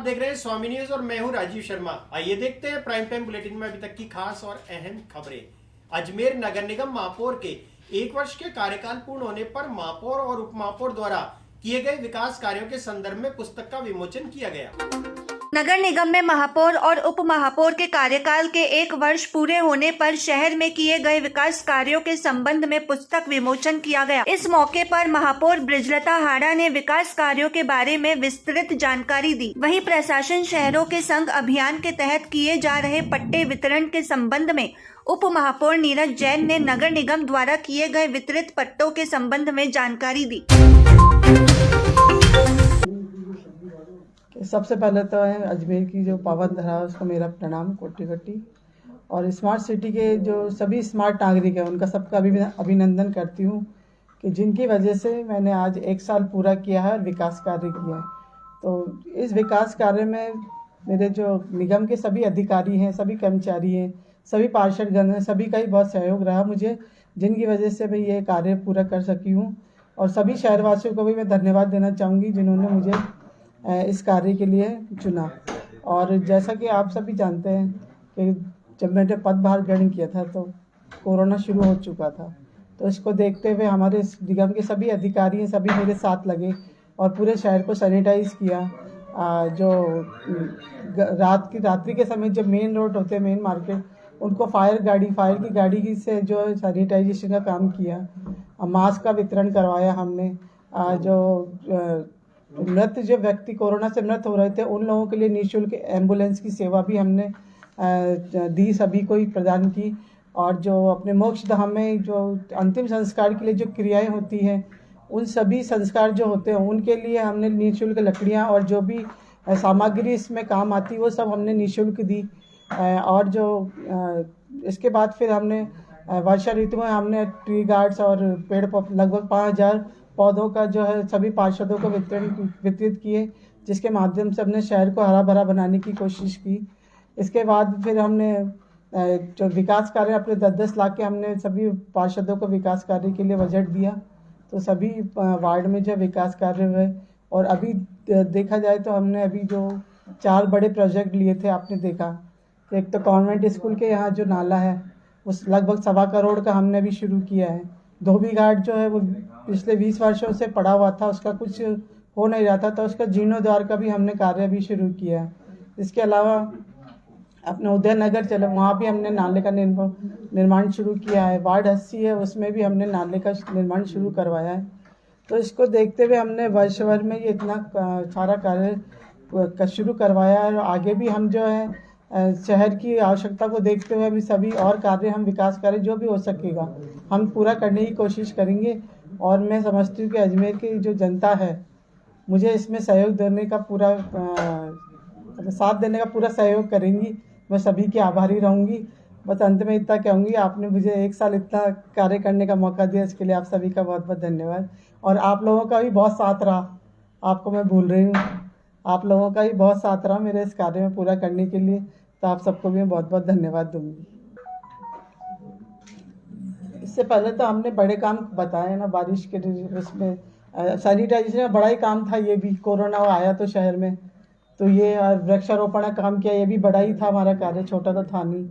देख रहे हैं स्वामी न्यूज और मैं हूं राजीव शर्मा। आइए देखते हैं प्राइम टाइम बुलेटिन में अभी तक की खास और अहम खबरें। अजमेर नगर निगम महापौर के 1 वर्ष के कार्यकाल पूर्ण होने पर महापौर और उप महापौर द्वारा किए गए विकास कार्यों के संदर्भ में पुस्तक का विमोचन किया गया। नगर निगम में महापौर और उप महापौर के कार्यकाल के 1 वर्ष पूरे होने पर शहर में किए गए विकास कार्यों के संबंध में पुस्तक विमोचन किया गया। इस मौके पर महापौर बृजलता हाड़ा ने विकास कार्यों के बारे में विस्तृत जानकारी दी। वहीं प्रशासन शहरों के संग अभियान के तहत किए जा रहे पट्टे वितरण के संबंध में उप महापौर नीरज जैन ने नगर निगम द्वारा किए गए वितरित पट्टों के संबंध में जानकारी दी। सबसे पहले तो है अजमेर की जो पावन धरा है उसको मेरा प्रणाम कोटि कोटि, और स्मार्ट सिटी के जो सभी स्मार्ट नागरिक हैं उनका सबका अभिनंदन करती हूँ कि जिनकी वजह से मैंने आज 1 साल पूरा किया है और विकास कार्य किया है। तो इस विकास कार्य में मेरे जो निगम के सभी अधिकारी हैं, सभी कर्मचारी हैं, सभी पार्षदगण हैं, सभी का ही बहुत सहयोग रहा मुझे, जिनकी वजह से मैं ये कार्य पूरा कर सकी हूँ। और सभी शहरवासियों को भी मैं धन्यवाद देना चाहूँगी जिन्होंने मुझे इस कार्य के लिए चुना। और जैसा कि आप सभी जानते हैं कि जब मैंने पदभार ग्रहण किया था तो कोरोना शुरू हो चुका था, तो इसको देखते हुए हमारे निगम के सभी अधिकारी हैं, सभी मेरे साथ लगे और पूरे शहर को सैनिटाइज किया। जो रात्रि के समय जब मेन रोड होते हैं, मेन मार्केट, उनको फायर की गाड़ी से जो सैनिटाइजेशन का काम किया। मास्क का वितरण करवाया हमने। जो मृत जो व्यक्ति कोरोना से मृत हो रहे थे उन लोगों के लिए निःशुल्क एम्बुलेंस की सेवा भी हमने दी, सभी को ही प्रदान की। और जो अपने मोक्ष धाम में जो अंतिम संस्कार के लिए जो क्रियाएं होती हैं, उन सभी संस्कार जो होते हैं उनके लिए हमने निःशुल्क लकड़ियां और जो भी सामग्री इसमें काम आती वो सब हमने निःशुल्क दी। और जो इसके बाद फिर हमने वर्षा ऋतु में हमने ट्री गार्ड्स और पेड़ लगभग 5000 पौधों का जो है सभी पार्षदों को वितरित किए, जिसके माध्यम से हमने शहर को हरा भरा बनाने की कोशिश की। इसके बाद फिर हमने जो विकास कार्य अपने 10-10 लाख के हमने सभी पार्षदों को विकास कार्य के लिए बजट दिया। तो सभी वार्ड में जो विकास कार्य हुए। और अभी देखा जाए तो हमने अभी जो 4 बड़े प्रोजेक्ट लिए थे, आपने देखा। एक तो कॉन्वेंट स्कूल के यहाँ जो नाला है उस लगभग 1.25 करोड़ का हमने अभी शुरू किया है। धोबी घाट जो है वो पिछले 20 वर्षों से पड़ा हुआ था, उसका कुछ हो नहीं रहा था, तो उसका जीर्णोद्धार का भी हमने कार्य भी शुरू किया है। इसके अलावा अपने उदयनगर चले, वहाँ भी हमने नाले का निर्माण शुरू किया है। वार्ड 80 है, उसमें भी हमने नाले का निर्माण शुरू करवाया है। तो इसको देखते हुए हमने वर्ष भर में ये इतना सारा कार्य शुरू करवाया है। और आगे भी हम जो है शहर की आवश्यकता को देखते हुए भी सभी और कार्य हम विकास कार्य जो भी हो सकेगा हम पूरा करने की कोशिश करेंगे। और मैं समझती हूँ कि अजमेर की जो जनता है मुझे इसमें सहयोग देने का पूरा साथ देने का पूरा सहयोग करेंगी। मैं सभी की आभारी रहूँगी। बस अंत में इतना कहूँगी, आपने मुझे 1 साल इतना कार्य करने का मौका दिया, इसके लिए आप सभी का बहुत बहुत धन्यवाद। और आप लोगों का भी बहुत साथ रहा, आपको मैं भूल रही हूँ, आप लोगों का भी बहुत साथ रहा मेरे इस कार्य में पूरा करने के लिए। तो आप सबको भी मैं बहुत बहुत धन्यवाद दूंगी। इससे पहले तो हमने बड़े काम बताए ना, बारिश के उसमें सैनिटाइजेशन का बड़ा ही काम था। ये भी कोरोना आया तो शहर में, तो ये वृक्षारोपण का काम किया, ये भी बड़ा ही था हमारा कार्य, छोटा तो था नहीं।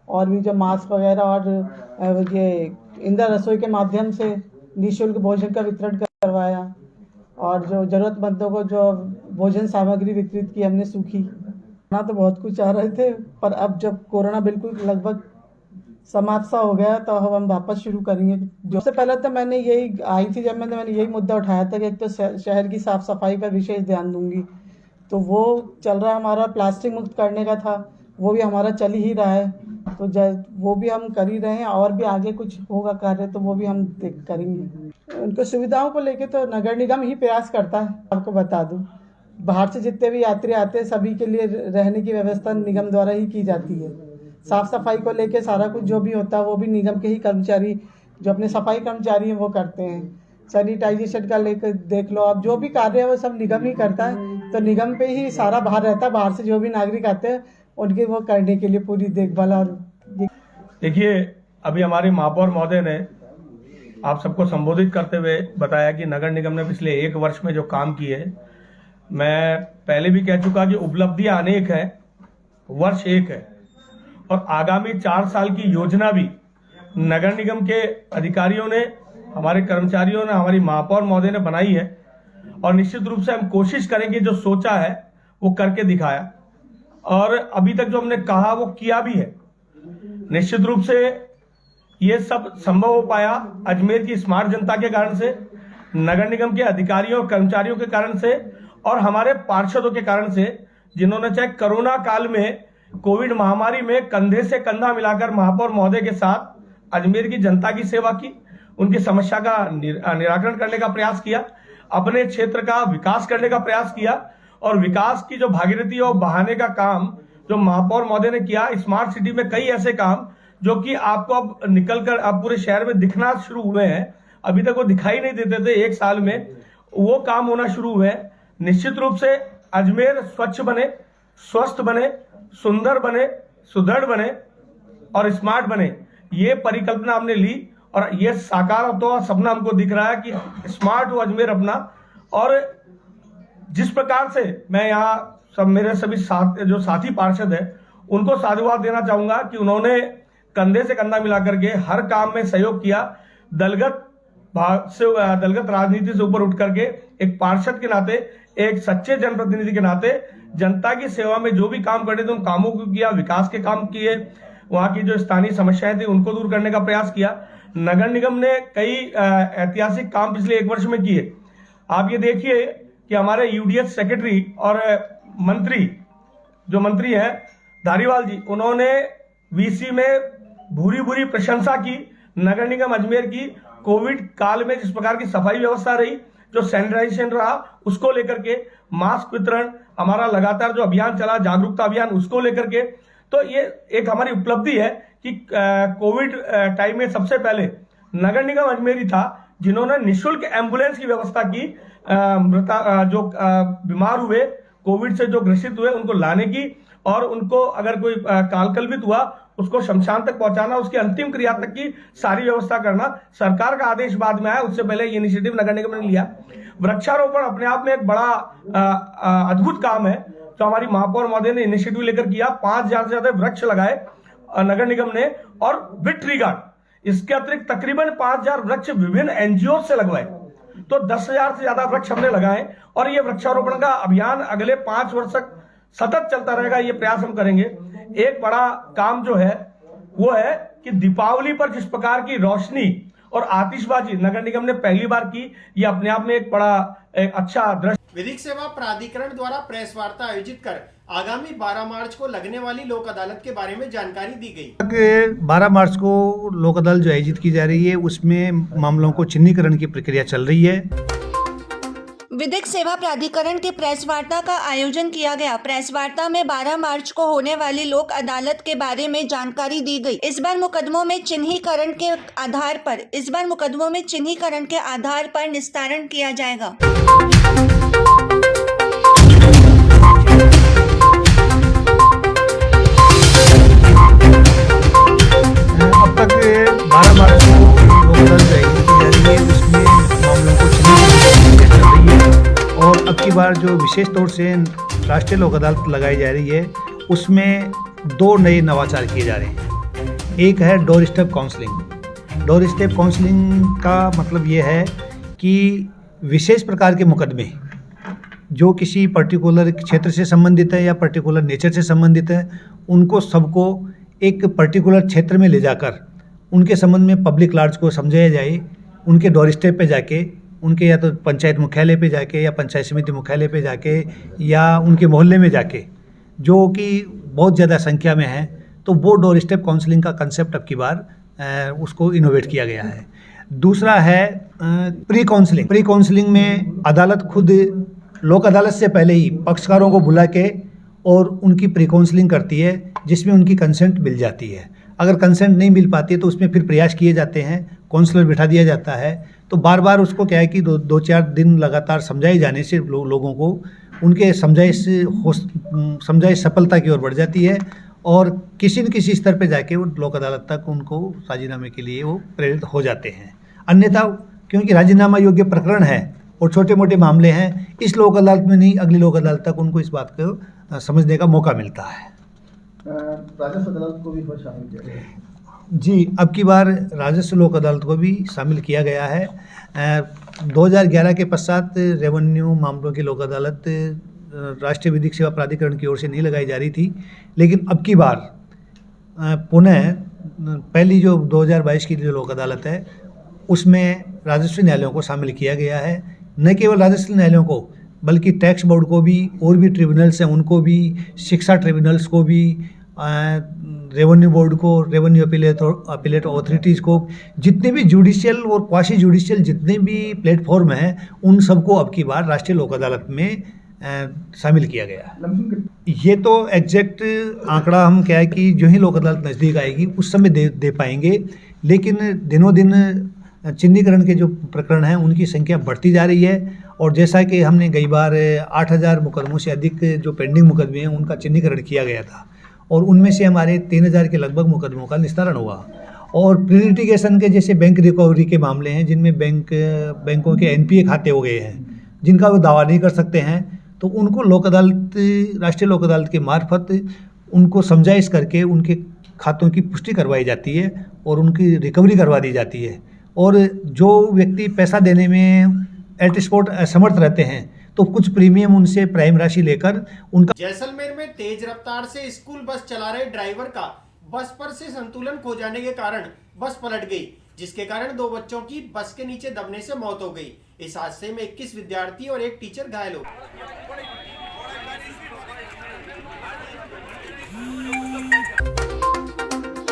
और भी जो मास्क वगैरह और ये इंदिरा रसोई के माध्यम से निःशुल्क भोजन का वितरण करवाया। और जो ज़रूरतमंदों को जो भोजन सामग्री वितरित की हमने सूखी। ना तो बहुत कुछ चाह रहे थे, पर अब जब कोरोना बिल्कुल लगभग समाप्त सा हो गया तो अब हम वापस शुरू करेंगे। जो सबसे पहले तो मैंने यही आई थी, जब मैंने यही मुद्दा उठाया था कि एक तो शहर की साफ सफाई पर विशेष ध्यान दूंगी। तो वो चल रहा हमारा प्लास्टिक मुक्त करने का था, वो भी हमारा चल ही रहा है। तो वो भी हम कर ही रहे हैं, और भी आगे कुछ होगा कार्य तो वो भी हम करेंगे। उनको सुविधाओं को लेके तो नगर निगम ही प्रयास करता है। आपको बता दूं, बाहर से जितने भी यात्री आते हैं सभी के लिए रहने की व्यवस्था निगम द्वारा ही की जाती है। साफ सफाई को लेके सारा कुछ जो भी होता है वो भी निगम के ही कर्मचारी, जो अपने सफाई कर्मचारी हैं, वो करते हैं। सैनिटाइजेशन का लेकर देख लो, अब जो भी कार्य है वो सब निगम ही करता है। तो निगम पे ही सारा भार रहता है। बाहर से जो भी नागरिक आते हैं उनके वो करने के लिए पूरी देखभाल। और देखिए, अभी हमारे महापौर महोदय ने आप सबको संबोधित करते हुए बताया कि नगर निगम ने पिछले 1 वर्ष में जो काम किए, मैं पहले भी कह चुका कि उपलब्धियां अनेक है, वर्ष एक है और आगामी 4 साल की योजना भी नगर निगम के अधिकारियों ने, हमारे कर्मचारियों ने, हमारी महापौर महोदय ने बनाई है और निश्चित रूप से हम कोशिश करेंगे जो सोचा है वो करके दिखाया और अभी तक जो हमने कहा वो किया भी है। निश्चित रूप से ये सब संभव हो पाया अजमेर की स्मार्ट जनता के कारण से, नगर निगम के अधिकारियों और कर्मचारियों के कारण से और हमारे पार्षदों के कारण से, जिन्होंने चाहे कोरोना काल में, कोविड महामारी में कंधे से कंधा मिलाकर महापौर महोदय के साथ अजमेर की जनता की सेवा की, उनकी समस्या का निराकरण करने का प्रयास किया, अपने क्षेत्र का विकास करने का प्रयास किया और विकास की जो भागीरथी और बहाने का काम जो महापौर महोदय ने किया, स्मार्ट सिटी में कई ऐसे काम जो कि आपको अब निकलकर अब पूरे शहर में दिखना शुरू हुए हैं, अभी तक वो दिखाई नहीं देते थे, 1 साल में वो काम होना शुरू हुए हैं। निश्चित रूप से अजमेर स्वच्छ बने, स्वस्थ बने, सुंदर बने, सुदृढ़ बने और स्मार्ट बने, ये परिकल्पना हमने ली और ये साकार होता हुआ सपना हमको दिख रहा है कि स्मार्ट हो अजमेर अपना। और जिस प्रकार से मैं यहाँ सब मेरे सभी जो साथी पार्षद हैं उनको साधुवाद देना चाहूंगा कि उन्होंने कंधे से कंधा मिलाकर के हर काम में सहयोग किया, दलगत राजनीति से ऊपर उठ करके एक पार्षद के नाते, एक सच्चे जनप्रतिनिधि के नाते जनता की सेवा में जो भी काम करने थे उन कामों को किया, विकास के काम किए, वहां की जो स्थानीय समस्याएं थी उनको दूर करने का प्रयास किया। नगर निगम ने कई ऐतिहासिक काम पिछले 1 वर्ष में किए। आप ये देखिए कि हमारे यूडीएच सेक्रेटरी और मंत्री हैं धारीवाल जी, उन्होंने वीसी में भूरी प्रशंसा की नगर निगम अजमेर की कोविड काल में जिस प्रकार की सफाई व्यवस्था रही, जो सैनिटाइजेशन रहा उसको लेकर के, मास्क वितरण हमारा लगातार जो अभियान चला, जागरूकता अभियान, उसको लेकर के, तो ये एक हमारी उपलब्धि है कि कोविड टाइम में सबसे पहले नगर निगम अजमेर ही था जिन्होंने निःशुल्क एम्बुलेंस की व्यवस्था की, जो बीमार हुए, कोविड से जो ग्रसित हुए उनको लाने की और उनको अगर कोई कालकल्पित हुआ उसको शमशान तक पहुंचाना, उसकी अंतिम क्रिया तक की सारी व्यवस्था करना। सरकार का आदेश बाद में आया, उससे पहले ये इनिशिएटिव नगर निगम ने लिया। वृक्षारोपण अपने आप में एक बड़ा अद्भुत काम है जो हमारी महापौर महोदय ने इनिशिएटिव लेकर किया। 5000 से ज्यादा वृक्ष लगाए नगर निगम ने और विथ ट्री गार्ड, इसके अतिरिक्त तकरीबन 5000 वृक्ष विभिन्न एनजीओ से लगवाए, तो 10,000 से ज्यादा वृक्ष हमने लगाए और ये वृक्षारोपण का अभियान अगले 5 वर्ष तक सतत चलता रहेगा, ये प्रयास हम करेंगे। एक बड़ा काम जो है वो है कि दीपावली पर जिस प्रकार की रोशनी और आतिशबाजी नगर निगम ने पहली बार की, ये अपने आप में एक अच्छा दृश्य। विधिक सेवा प्राधिकरण द्वारा प्रेस वार्ता आयोजित कर आगामी 12 मार्च को लगने वाली लोक अदालत के बारे में जानकारी दी गई। 12 मार्च को लोक अदालत जो आयोजित की जा रही है उसमें मामलों को चिन्हीकरण की प्रक्रिया चल रही है। विधिक सेवा प्राधिकरण की प्रेस वार्ता का आयोजन किया गया। प्रेस वार्ता में 12 मार्च को होने वाली लोक अदालत के बारे में जानकारी दी गई। इस बार मुकदमों में चिन्हीकरण के आधार पर निस्तारण किया जाएगा। अब तक 12 मार्च को लोक अदालत आयोजित की जा रही है, उसमें मामलों को चिन्हीकरण चल रही है और अब की बार जो विशेष तौर से राष्ट्रीय लोक अदालत लगाई जा रही है उसमें 2 नए नवाचार किए जा रहे हैं। एक है door step counselling. Door step counselling का मतलब ये है कि विशेष प्रकार के मुकदमे जो किसी पर्टिकुलर क्षेत्र से संबंधित है या पर्टिकुलर नेचर से संबंधित है, उनको सबको एक पर्टिकुलर क्षेत्र में ले जाकर उनके संबंध में पब्लिक लार्ज को समझाया जाए। उनके डोर स्टेप पे जाके, उनके या तो पंचायत मुख्यालय पे जाके या पंचायत समिति मुख्यालय पे जाके या उनके मोहल्ले में जाके, जो कि बहुत ज़्यादा संख्या में है, तो वो डोर स्टेप काउंसलिंग का कंसेप्ट अब की बार उसको इनोवेट किया गया है। दूसरा है प्री काउंसलिंग। प्री काउंसलिंग में अदालत खुद लोक अदालत से पहले ही पक्षकारों को बुला के और उनकी प्री काउंसलिंग करती है, जिसमें उनकी कंसेंट मिल जाती है। अगर कंसेंट नहीं मिल पाती है तो उसमें फिर प्रयास किए जाते हैं, काउंसलर बिठा दिया जाता है। तो बार बार उसको क्या है कि 2-4 दिन लगातार समझाए जाने से लोगों को उनके समझाइश सफलता की ओर बढ़ जाती है और किसी न किसी स्तर पे जाके वो लोक अदालत तक उनको राजीनामे के लिए वो प्रेरित हो जाते हैं। अन्यथा क्योंकि राजीनामा योग्य प्रकरण है और छोटे मोटे मामले हैं, इस लोक अदालत में नहीं अगली लोक अदालत तक उनको इस बात को समझने का मौका मिलता है। राजस्व अदालत को भी शामिल किया गया जी, अब की बार राजस्व लोक अदालत को भी शामिल किया गया है। 2011 के पश्चात रेवेन्यू मामलों की लोक अदालत राष्ट्रीय विधिक सेवा प्राधिकरण की ओर से नहीं लगाई जा रही थी, लेकिन अब की बार पुनः पहली जो 2022 की जो लोक अदालत है उसमें राजस्व न्यायालयों को शामिल किया गया है। न केवल राजस्व न्यायालयों को बल्कि टैक्स बोर्ड को भी, और भी ट्रिब्यूनल्स हैं उनको भी, शिक्षा ट्रिब्यूनल्स को भी, रेवेन्यू बोर्ड को, रेवेन्यू अपीलेट अथॉरिटीज़ को, जितने भी जुडिशियल और क्वासी जुडिशियल जितने भी प्लेटफॉर्म हैं उन सबको अब की बार राष्ट्रीय लोक अदालत में शामिल किया गया। ये तो एग्जैक्ट आंकड़ा हम क्या है कि जो ही लोक अदालत नज़दीक आएगी उस समय दे पाएंगे, लेकिन दिनों दिन चिन्हीकरण के जो प्रकरण हैं उनकी संख्या बढ़ती जा रही है। और जैसा कि हमने कई बार 8,000 मुकदमों से अधिक जो पेंडिंग मुकदमे हैं उनका चिन्हीकरण किया गया था और उनमें से हमारे 3,000 के लगभग मुकदमों का निस्तारण हुआ। और प्री लिटिगेशन के जैसे बैंक रिकवरी के मामले हैं जिनमें बैंकों के एनपीए खाते हो गए हैं, जिनका वो दावा नहीं कर सकते हैं, तो उनको लोक अदालत, राष्ट्रीय लोक अदालत के मार्फत उनको समझाइश करके उनके खातों की पुष्टि करवाई जाती है और उनकी रिकवरी करवा दी जाती है। और जो व्यक्ति पैसा देने में एट स्पॉट असमर्थ रहते हैं तो कुछ प्रीमियम उनसे प्राइम राशि लेकर उनका। जैसलमेर में तेज रफ्तार से स्कूल बस चला रहे ड्राइवर का बस पर से संतुलन खो जाने के कारण बस पलट गई, जिसके कारण 2 बच्चों की बस के नीचे दबने से मौत हो गई। इस हादसे में 21 विद्यार्थी और 1 टीचर घायल हो गए।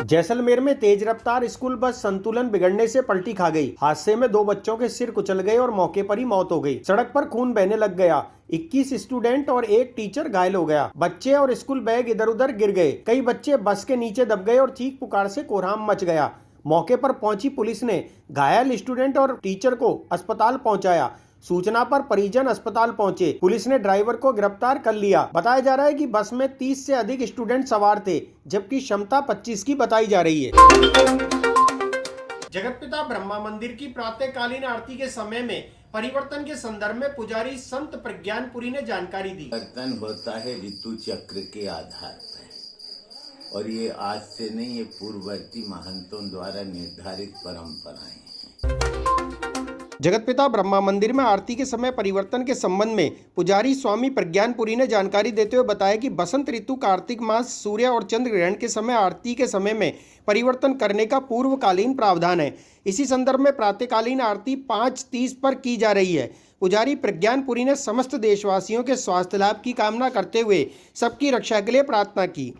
जैसलमेर में तेज रफ्तार स्कूल बस संतुलन बिगड़ने से पलटी खा गई। हादसे में 2 बच्चों के सिर कुचल गए और मौके पर ही मौत हो गई। सड़क पर खून बहने लग गया। 21 स्टूडेंट और 1 टीचर घायल हो गया। बच्चे और स्कूल बैग इधर उधर गिर गए। कई बच्चे बस के नीचे दब गए और चीख पुकार से कोहराम मच गया। मौके पर पहुंची पुलिस ने घायल स्टूडेंट और टीचर को अस्पताल पहुंचाया। सूचना पर परिजन अस्पताल पहुंचे। पुलिस ने ड्राइवर को गिरफ्तार कर लिया। बताया जा रहा है कि बस में 30 से अधिक स्टूडेंट सवार थे, जबकि क्षमता 25 की बताई जा रही है। जगतपिता ब्रह्मा मंदिर की प्रातःकालीन आरती के समय में परिवर्तन के संदर्भ में पुजारी संत प्रज्ञानपुरी ने जानकारी दी। परिवर्तन होता है ऋतु चक्र के आधार पर, और ये आज से नहीं, ये पूर्ववर्ती महंतों द्वारा निर्धारित परंपराएं हैं। जगतपिता ब्रह्मा मंदिर में आरती के समय परिवर्तन के संबंध में पुजारी स्वामी प्रज्ञानपुरी ने जानकारी देते हुए बताया कि बसंत ऋतु कार्तिक मास सूर्य और चंद्र ग्रहण के समय आरती के समय में परिवर्तन करने का पूर्वकालीन प्रावधान है। इसी संदर्भ में प्रातःकालीन आरती 5:30 पर की जा रही है। पुजारी प्रज्ञानपुरी ने समस्त देशवासियों के स्वास्थ्य लाभ की कामना करते हुए सबकी रक्षा के लिए प्रार्थना की।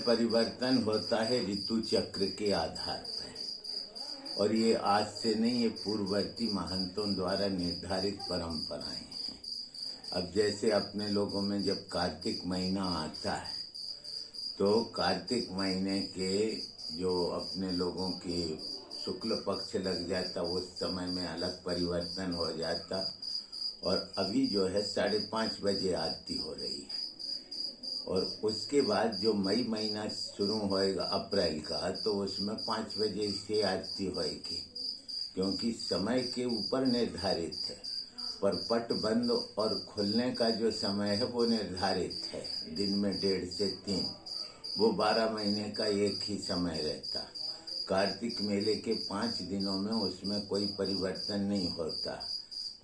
परिवर्तन होता है ऋतु चक्र के आधार पर, और ये आज से नहीं, ये पूर्ववर्ती महंतों द्वारा निर्धारित परंपराएं हैं। अब जैसे अपने लोगों में जब कार्तिक महीना आता है तो कार्तिक महीने के जो अपने लोगों की शुक्ल पक्ष लग जाता उस समय में अलग परिवर्तन हो जाता, और अभी जो है 5:30 बजे आरती हो रही है। और उसके बाद जो मई महीना शुरू होएगा अप्रैल का, तो उसमें 5 बजे से आरती होएगी, क्योंकि समय के ऊपर निर्धारित है। पर पट बंद और खुलने का जो समय है वो निर्धारित है, दिन में 1.5 से 3, वो 12 महीने का एक ही समय रहता। कार्तिक मेले के 5 दिनों में उसमें कोई परिवर्तन नहीं होता।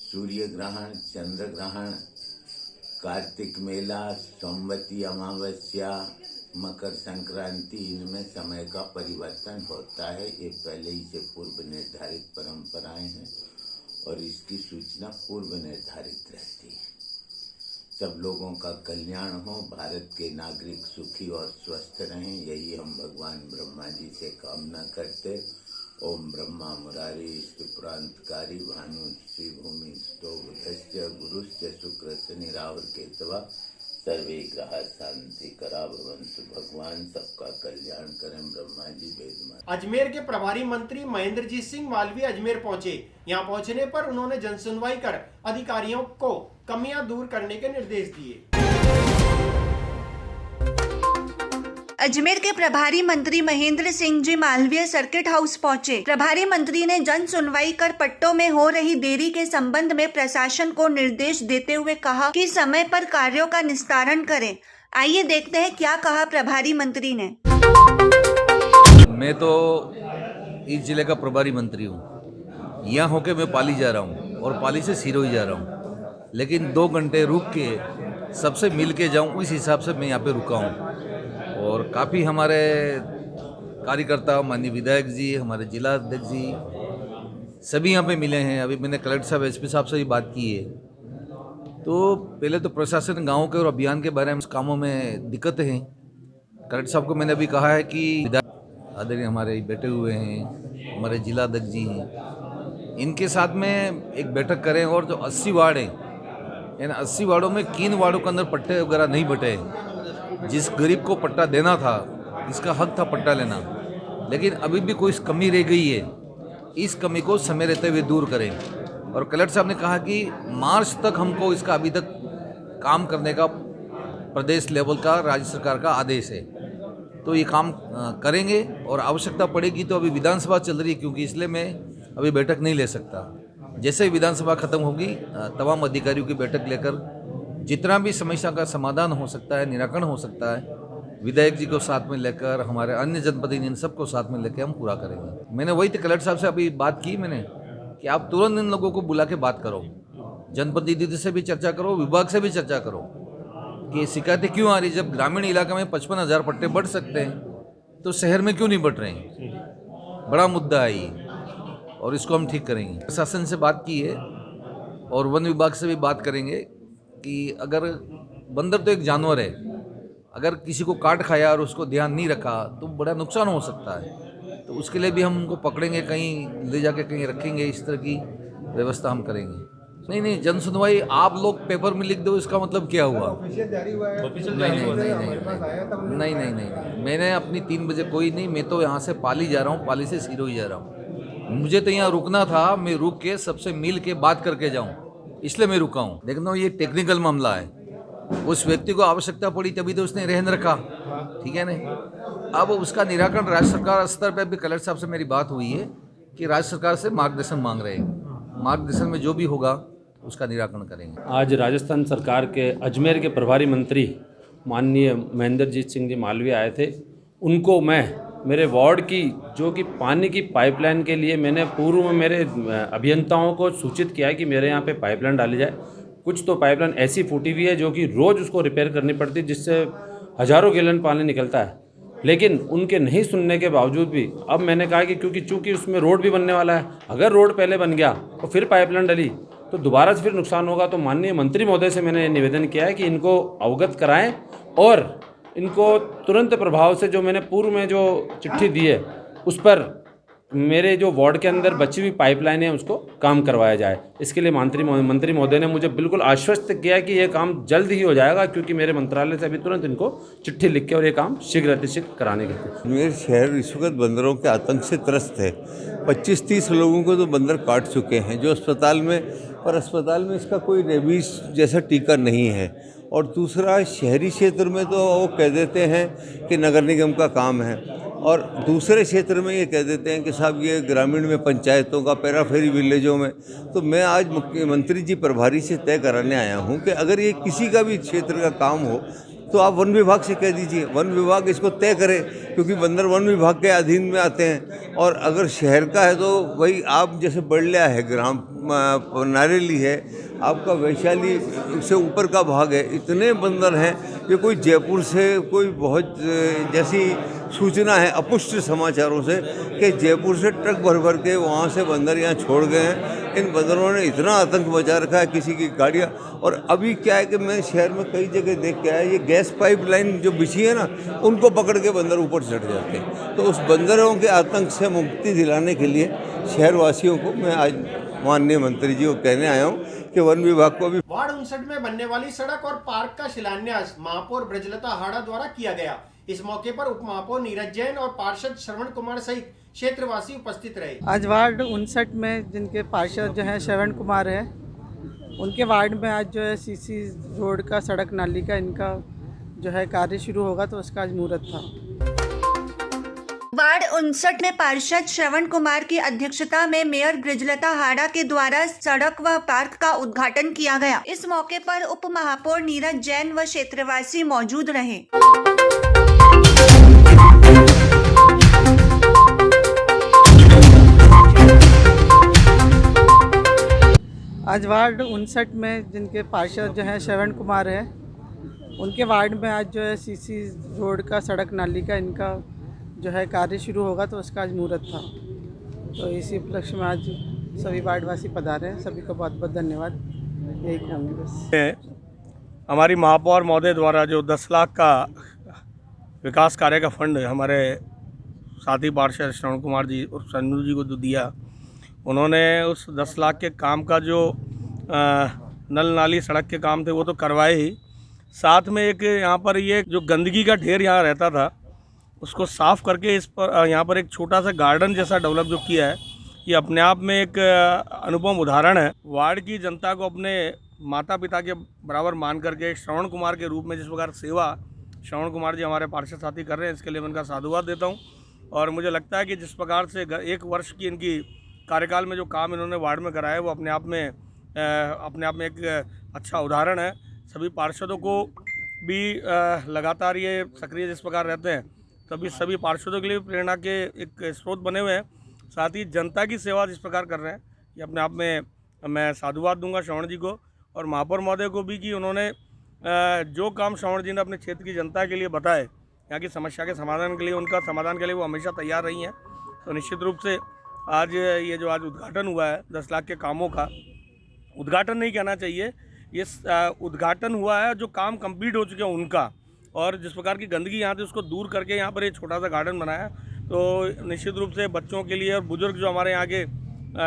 सूर्य ग्रहण, चंद्र ग्रहण, कार्तिक मेला, सोमवती अमावस्या, मकर संक्रांति, इनमें समय का परिवर्तन होता है। ये पहले ही से पूर्व निर्धारित परंपराएं हैं और इसकी सूचना पूर्व निर्धारित रहती है। सब लोगों का कल्याण हो, भारत के नागरिक सुखी और स्वस्थ रहें, यही हम भगवान ब्रह्मा जी से कामना करते। ओम ब्रह्मा मुरारी पुरांतकारी भानु श्री भूमि स्तोभस्य गुरुश्च शुक्र शनि राहु केतवा सर्वे ग्रह शांति करा भवन्तु। भगवान सबका कल्याण करें, ब्रह्मा जी वेद माता। अजमेर के प्रभारी मंत्री महेंद्रजीत सिंह मालवीय अजमेर पहुंचे। यहां पहुंचने पर उन्होंने जनसुनवाई कर अधिकारियों को कमियां दूर करने के निर्देश दिए। अजमेर के प्रभारी मंत्री महेंद्र सिंह जी मालवीय सर्किट हाउस पहुंचे। प्रभारी मंत्री ने जन सुनवाई कर पट्टों में हो रही देरी के संबंध में प्रशासन को निर्देश देते हुए कहा कि समय पर कार्यों का निस्तारण करें। आइए देखते हैं क्या कहा प्रभारी मंत्री ने। मैं तो इस जिले का प्रभारी मंत्री हूँ। यहाँ होके मैं पाली जा रहा हूँ और पाली से सिरोही जा रहा हूँ, लेकिन 2 घंटे रुक के सबसे मिल के जाऊँ, इस हिसाब से मैं यहाँ पे रुका हूँ। और काफ़ी हमारे कार्यकर्ता, माननीय विधायक जी, हमारे जिला अध्यक्ष जी सभी यहाँ पे मिले हैं। अभी मैंने कलेक्टर साहब, एसपी साहब से भी बात की है। तो पहले तो प्रशासन गाँव के और अभियान के बारे में कामों में दिक्कतें हैं। कलेक्टर साहब को मैंने अभी कहा है कि आदरणीय हमारे बैठे हुए हैं, हमारे जिला अध्यक्ष जी हैं, इनके साथ में एक बैठक करें और जो 80 वार्ड हैं, यानी 80 वार्डों में 3 वार्डों के अंदर पट्टे वगैरह नहीं बटे। जिस गरीब को पट्टा देना था, जिसका हक था पट्टा लेना, लेकिन अभी भी कोई कमी रह गई है, इस कमी को समय रहते हुए दूर करें। और कलेक्टर साहब ने कहा कि मार्च तक हमको इसका अभी तक काम करने का प्रदेश लेवल का राज्य सरकार का आदेश है, तो ये काम करेंगे। और आवश्यकता पड़ेगी तो अभी विधानसभा चल रही है, क्योंकि इसलिए मैं अभी बैठक नहीं ले सकता। जैसे ही विधानसभा खत्म होगी, तमाम अधिकारियों की बैठक लेकर जितना भी समस्या का समाधान हो सकता है, निराकरण हो सकता है, विधायक जी को साथ में लेकर, हमारे अन्य जनप्रतिनिधि, इन सबको साथ में लेकर हम पूरा करेंगे। मैंने वही तो कलेक्टर साहब से अभी बात की मैंने कि आप तुरंत इन लोगों को बुला के बात करो, जनप्रतिनिधि से भी चर्चा करो, विभाग से भी चर्चा करो कि शिकायतें क्यों आ रही। जब ग्रामीण इलाके में 55,000 पट्टे बढ़ सकते हैं तो शहर में क्यों नहीं बढ़ रहे हैं? बड़ा मुद्दा है ये, और इसको हम ठीक करेंगे। प्रशासन से बात की है और वन विभाग से भी बात करेंगे कि अगर बंदर तो एक जानवर है, अगर किसी को काट खाया और उसको ध्यान नहीं रखा तो बड़ा नुकसान हो सकता है। तो उसके लिए भी हम उनको पकड़ेंगे, कहीं ले जाके कहीं रखेंगे, इस तरह की व्यवस्था हम करेंगे। नहीं, जन सुनवाई आप लोग पेपर में लिख दो, इसका मतलब क्या हुआ? नहीं, मैंने अपनी 3 बजे कोई नहीं, मैं तो यहाँ से पाली जा रहा हूँ, पाली से सिरोही जा रहा हूँ। मुझे तो यहाँ रुकना था, मैं रुक के सबसे मिल के बात करके जाऊँ, इसलिए मैं रुका हूँ। देखना ये टेक्निकल मामला है, उस व्यक्ति को आवश्यकता पड़ी तभी तो उसने रहन रखा, ठीक है ना। अब उसका निराकरण राज्य सरकार स्तर पर भी कलेक्टर साहब से मेरी बात हुई है कि राज्य सरकार से मार्गदर्शन मांग रहे हैं, मार्गदर्शन में जो भी होगा उसका निराकरण करेंगे। आज राजस्थान सरकार के अजमेर के प्रभारी मंत्री माननीय महेंद्रजीत सिंह जी मालवीय आए थे। उनको मैं मेरे वार्ड की जो कि पानी की पाइपलाइन के लिए मैंने पूर्व में मेरे अभियंताओं को सूचित किया है कि मेरे यहाँ पे पाइपलाइन डाली जाए। कुछ तो पाइपलाइन ऐसी फूटी हुई है जो कि रोज़ उसको रिपेयर करनी पड़ती है, जिससे हज़ारों गैलन पानी निकलता है। लेकिन उनके नहीं सुनने के बावजूद भी अब मैंने कहा कि चूँकि उसमें रोड भी बनने वाला है, अगर रोड पहले बन गया तो फिर पाइपलाइन डली तो दोबारा से फिर नुकसान होगा। तो माननीय मंत्री महोदय से मैंने निवेदन किया है कि इनको अवगत कराएं और इनको तुरंत प्रभाव से जो मैंने पूर्व में जो चिट्ठी दी है उस पर मेरे जो वार्ड के अंदर बची हुई पाइपलाइन है उसको काम करवाया जाए। इसके लिए मंत्री महोदय ने मुझे बिल्कुल आश्वस्त किया कि ये काम जल्द ही हो जाएगा, क्योंकि मेरे मंत्रालय से अभी तुरंत इनको चिट्ठी लिख के और ये काम शीघ्र अतिशीघ्र कराने के। अजमेर शहर इस वक्त बंदरों के आतंक से त्रस्त है। 25-30 लोगों को तो बंदर काट चुके हैं जो अस्पताल में, और अस्पताल में इसका कोई रेबीज जैसा टीका नहीं है। और दूसरा, शहरी क्षेत्र में तो वो कह देते हैं कि नगर निगम का काम है, और दूसरे क्षेत्र में ये कह देते हैं कि साहब ये ग्रामीण में पंचायतों का, पेराफेरी विलेजों में। तो मैं आज मुख्यमंत्री जी प्रभारी से तय कराने आया हूँ कि अगर ये किसी का भी क्षेत्र का काम हो तो आप वन विभाग से कह दीजिए, वन विभाग इसको तय करे, क्योंकि बंदर वन विभाग के अधीन में आते हैं। और अगर शहर का है तो वही आप जैसे बड़लिया है, ग्राम नारेली है, आपका वैशाली से ऊपर का भाग है, इतने बंदर हैं कि कोई जयपुर से कोई बहुत जैसी सूचना है अपुष्ट समाचारों से कि जयपुर से ट्रक भर भर के वहाँ से बंदर यहाँ छोड़ गए हैं। इन बंदरों ने इतना आतंक मचा रखा है, किसी की गाड़ियाँ। और अभी क्या है कि मैं शहर में कई जगह देख के आया, ये गैस पाइपलाइन जो बिछी है ना, उनको पकड़ के बंदर ऊपर चढ़ जाते हैं। तो उस बंदरों के आतंक से मुक्ति दिलाने के लिए शहरवासियों को मैं आज माननीय मंत्री जी को कहने आया हूँ कि वन विभाग को भी वार्ड 59 में बनने वाली सड़क और पार्क का शिलान्यास महापौर ब्रजलता हाड़ा द्वारा किया गया। इस मौके पर उप महापौर नीरज जैन और पार्षद श्रवण कुमार सहित क्षेत्रवासी उपस्थित रहे। आज वार्ड 59 में जिनके पार्षद जो है श्रवण कुमार है, उनके वार्ड में आज जो है सीसी रोड का सड़क नाली का इनका जो है कार्य शुरू होगा, तो उसका आज मुहूर्त था। वार्ड 59 में पार्षद श्रवण कुमार की अध्यक्षता में मेयर ब्रिजलता हाड़ा के द्वारा सड़क व पार्क का उद्घाटन किया गया। इस मौके पर उप महापौर नीरज जैन व क्षेत्रवासी मौजूद रहे। आज वार्ड 59 में जिनके पार्षद जो है श्रवण कुमार है, उनके वार्ड में आज जो है सीसी रोड का सड़क नाली का इनका जो है कार्य शुरू होगा, तो उसका आज मुहूर्त था। तो इसी उपलक्ष्य में आज सभी वार्डवासी पधारे हैं। सभी को बहुत बहुत धन्यवाद। यही कहूँगी बस। हमारी महापौर महोदय द्वारा जो 10 लाख का विकास कार्य का फंड हमारे साथी पार्षद श्रवण कुमार जी और संजू जी को जो दिया, उन्होंने उस 10 लाख के काम का जो नल नाली सड़क के काम थे वो तो करवाए ही, साथ में एक यहाँ पर ये जो गंदगी का ढेर यहाँ रहता था उसको साफ़ करके इस पर यहाँ पर एक छोटा सा गार्डन जैसा डेवलप जो किया है, ये अपने आप में एक अनुपम उदाहरण है। वार्ड की जनता को अपने माता पिता के बराबर मान करके श्रवण कुमार के रूप में जिस प्रकार सेवा श्रवण कुमार जी हमारे पार्षद साथी कर रहे हैं, इसके लिए मैं उनका साधुवाद देता हूँ। और मुझे लगता है कि जिस प्रकार से 1 वर्ष की इनकी कार्यकाल में जो काम इन्होंने वार्ड में कराया वो अपने आप में एक अच्छा उदाहरण है। सभी पार्षदों को भी लगातार ये सक्रिय जिस प्रकार रहते हैं, तभी सभी पार्षदों के लिए प्रेरणा के एक स्रोत बने हुए हैं। साथ ही जनता की सेवा जिस प्रकार कर रहे हैं, ये अपने आप में मैं साधुवाद दूंगा श्रवण जी को और महापौर महोदय को भी कि उन्होंने जो काम श्रवण जी ने अपने क्षेत्र की जनता के लिए बताए, यहाँ की समस्या के समाधान के लिए, उनका समाधान के लिए वो हमेशा तैयार रही हैं। तो निश्चित रूप से आज ये जो आज उद्घाटन हुआ है 10 लाख के कामों का, उद्घाटन नहीं कहना चाहिए, ये उद्घाटन हुआ है जो काम कंप्लीट हो चुके हैं उनका। और जिस प्रकार की गंदगी यहाँ थी उसको दूर करके यहाँ पर एक छोटा सा गार्डन बनाया, तो निश्चित रूप से बच्चों के लिए और बुजुर्ग जो हमारे यहाँ के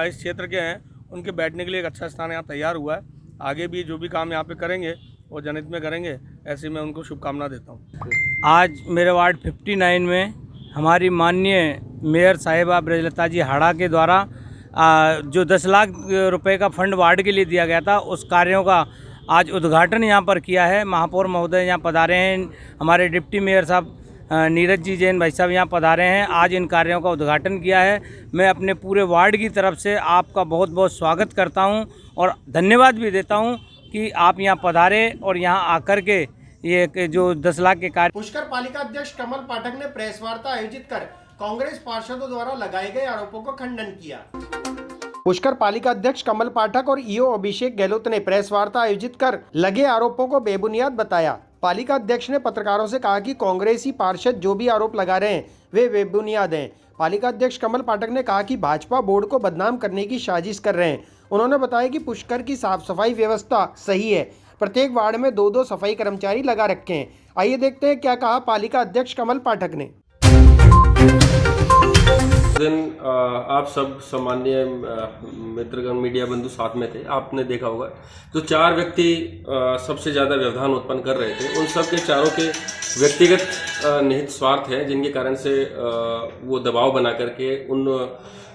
इस क्षेत्र के हैं उनके बैठने के लिए एक अच्छा स्थान यहाँ तैयार हुआ है। आगे भी जो भी काम यहाँ पे करेंगे वो जनहित में करेंगे, ऐसे मैं उनको शुभकामना देता हूँ। आज मेरे वार्ड 59 में हमारी माननीय मेयर साहिबा ब्रजलता जी हाड़ा के द्वारा जो 10 लाख रुपए का फंड वार्ड के लिए दिया गया था, उस कार्यों का आज उद्घाटन यहाँ पर किया है। महापौर महोदय यहाँ पधारे हैं, हमारे डिप्टी मेयर साहब नीरज जी जैन भाई साहब यहाँ पधारे हैं, आज इन कार्यों का उद्घाटन किया है। मैं अपने पूरे वार्ड की तरफ से आपका बहुत बहुत स्वागत करता हूँ और धन्यवाद भी देता हूँ कि आप यहाँ पधारे और यहाँ आकर के ये जो 10 लाख के कार्य। पुष्कर पालिका अध्यक्ष कमल पाठक ने प्रेस वार्ता आयोजित कर कांग्रेस पार्षदों द्वारा लगाए गए आरोपों को खंडन किया। पुष्कर पालिका अध्यक्ष कमल पाठक और ईओ अभिषेक गहलोत ने प्रेस वार्ता आयोजित कर लगे आरोपों को बेबुनियाद बताया। पालिका अध्यक्ष ने पत्रकारों से कहा कि कांग्रेसी पार्षद जो भी आरोप लगा रहे हैं वे बेबुनियाद हैं। पालिका अध्यक्ष कमल पाठक ने कहा कि भाजपा बोर्ड को बदनाम करने की साजिश कर रहे हैं। उन्होंने बताया कि पुष्कर की साफ सफाई व्यवस्था सही है, प्रत्येक वार्ड में 2-2 सफाई कर्मचारी लगा रखे हैं। आइए देखते हैं क्या कहा पालिका अध्यक्ष कमल पाठक ने। दिन आप सब सामान्य मित्रगण मीडिया बंधु साथ में थे, आपने देखा होगा जो 4 व्यक्ति सबसे ज़्यादा व्यवधान उत्पन्न कर रहे थे, उन सब के चारों के व्यक्तिगत निहित स्वार्थ है, जिनके कारण से वो दबाव बना करके उन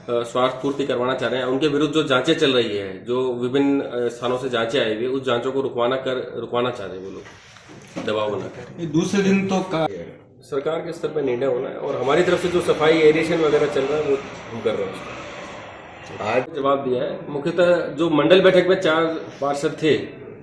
स्वार्थ पूर्ति करवाना चाह रहे हैं। उनके विरुद्ध जो जांचें चल रही है, जो विभिन्न स्थानों से जांचें आई हुई, उस जांचों को रुकवाना चाह रहे हैं वो लोग दबाव बनाकर। दूसरे दिन तो सरकार के स्तर पर निर्णय होना है और हमारी तरफ से जो सफाई एरिएशन वगैरह चल रहा है वो हम कर रहे हैं। आज जवाब दिया है। मुख्यतः जो मंडल बैठक में 4 पार्षद थे,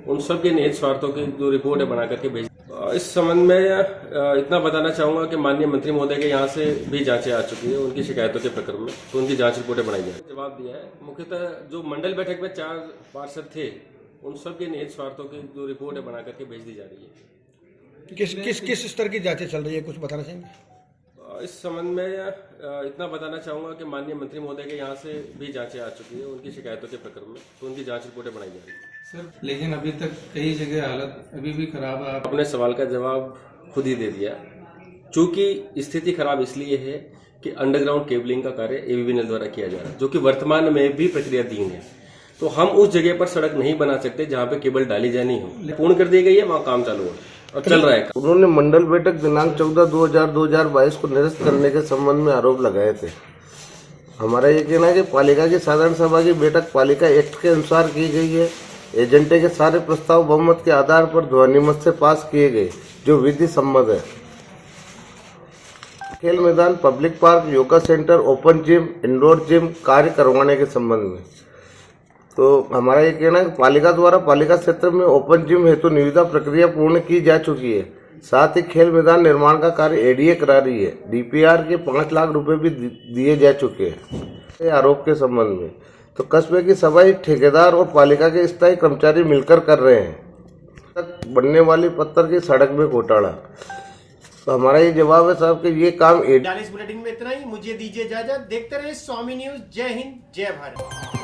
उन सब के निहित स्वार्थों की जो रिपोर्ट है बना करके भेज। इस संबंध में इतना बताना चाहूंगा कि माननीय मंत्री महोदय के यहाँ से भी जांचें आ चुकी है उनकी शिकायतों के प्रकरण में, तो उनकी जांच रिपोर्टें बनाई जाए। जवाब दिया है। मुख्यतः जो मंडल बैठक में 4 पार्षद थे, उन सब के निहित स्वार्थों की जो रिपोर्ट है बना करके भेज दी जा रही है। किस स्तर की जांचें चल रही है, कुछ बताना चाहेंगे? इस संबंध में इतना बताना चाहूंगा कि माननीय मंत्री महोदय के यहाँ से भी जांचें आ चुकी है उनकी शिकायतों के प्रकरण में, तो उनकी जांच रिपोर्टें बनाई जा रही है। सर, लेकिन अभी तक कई जगह हालत अभी भी खराब है। अपने सवाल का जवाब खुद ही दे दिया। चूंकि स्थिति खराब इसलिए है कि अंडरग्राउंड केबलिंग का कार्य AVBNL द्वारा किया जा रहा है, जो कि वर्तमान में भी प्रक्रियाधीन है। तो हम उस जगह पर सड़क नहीं बना सकते जहाँ पे केबल डाली जानी हो। पूर्ण कर दी गई है, वहाँ काम चालू है और चल रहा है। उन्होंने मंडल बैठक दिनांक 14/2022 को निरस्त करने के संबंध में आरोप लगाए थे। हमारा ये कहना है कि पालिका की साधारण सभा की बैठक पालिका एक्ट के अनुसार की गई है। एजेंटे के सारे प्रस्ताव बहुमत के आधार पर ध्वनिमत से पास किए गए, जो विधि सम्मत है। खेल मैदान, public park, yoga centre, open gym, indoor gym कार्य करवाने के संबंध में तो हमारा ये कहना है कि पालिका द्वारा पालिका क्षेत्र में ओपन जिम हेतु निविदा प्रक्रिया पूर्ण की जा चुकी है। साथ ही खेल मैदान निर्माण का कार्य एडीए करा रही है। डीपीआर के 5 लाख रुपए भी दिए जा चुके हैं। आरोप के संबंध में तो कस्बे की सफाई ठेकेदार और पालिका के स्थायी कर्मचारी मिलकर कर रहे हैं। तक बनने वाली पत्थर की सड़क में घोटाला। तो हमारा ये जवाब है साहब कि ये काम 40 बुलेटिन में इतना ही। मुझे दीजिए इजाजत। देखते रहे स्वामी न्यूज। जय हिंद, जय भारत।